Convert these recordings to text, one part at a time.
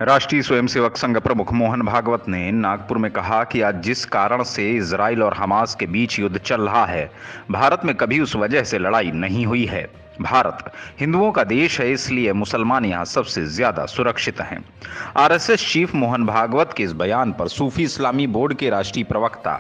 राष्ट्रीय स्वयंसेवक संघ प्रमुख मोहन भागवत ने नागपुर में कहा कि आज जिस कारण से इजराइल और हमास के बीच युद्ध चल रहा है, भारत में कभी उस वजह से लड़ाई नहीं हुई है। भारत हिंदुओं का देश है, इसलिए मुसलमान यहाँ सबसे ज्यादा सुरक्षित हैं। आरएसएस चीफ मोहन भागवत के इस बयान पर सूफी इस्लामी बोर्ड के राष्ट्रीय प्रवक्ता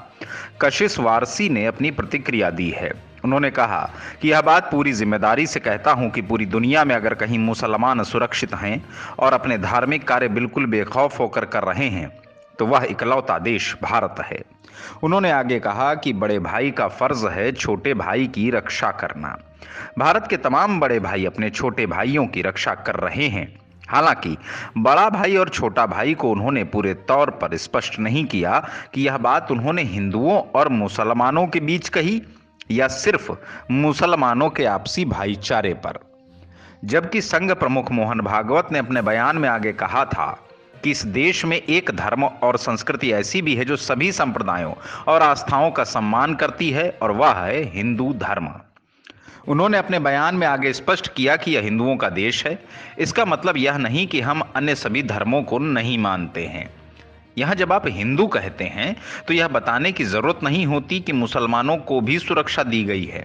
कशिश वारसी ने अपनी प्रतिक्रिया दी है। उन्होंने कहा कि यह बात पूरी जिम्मेदारी से कहता हूं कि पूरी दुनिया में अगर कहीं मुसलमान सुरक्षित हैं और अपने धार्मिक कार्य बिल्कुल बेखौफ होकर कर रहे हैं तो वह इकलौता देश भारत है। उन्होंने आगे कहा कि बड़े भाई का फर्ज है छोटे भाई की रक्षा करना। भारत के तमाम बड़े भाई अपने छोटे भाइयों की रक्षा कर रहे हैं। हालांकि बड़ा भाई और छोटा भाई को उन्होंने पूरे तौर पर स्पष्ट नहीं किया कि यह बात उन्होंने हिंदुओं और मुसलमानों के बीच कही या सिर्फ मुसलमानों के आपसी भाईचारे पर। जबकि संघ प्रमुख मोहन भागवत ने अपने बयान में आगे कहा था कि इस देश में एक धर्म और संस्कृति ऐसी भी है जो सभी संप्रदायों और आस्थाओं का सम्मान करती है, और वह है हिंदू धर्म। उन्होंने अपने बयान में आगे स्पष्ट किया कि यह हिंदुओं का देश है। इसका मतलब यह नहीं कि हम अन्य सभी धर्मों को नहीं मानते हैं। यहां जब आप हिंदू कहते हैं तो यह बताने की जरूरत नहीं होती कि मुसलमानों को भी सुरक्षा दी गई है।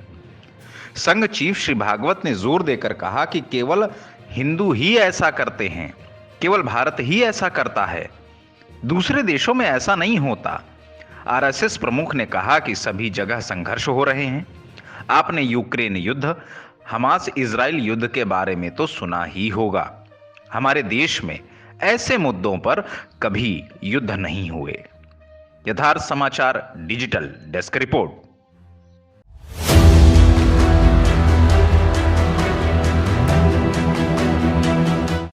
संघ चीफ श्री भागवत ने जोर देकर कहा कि केवल हिंदू ही ऐसा करते हैं, केवल भारत ही ऐसा करता है, दूसरे देशों में ऐसा नहीं होता। आरएसएस प्रमुख ने कहा कि सभी जगह संघर्ष हो रहे हैं। आपने यूक्रेन युद्ध, हमास इजराइल युद्ध के बारे में तो सुना ही होगा। हमारे देश में ऐसे मुद्दों पर कभी युद्ध नहीं हुए। यथार्थ समाचार डिजिटल डेस्क रिपोर्ट।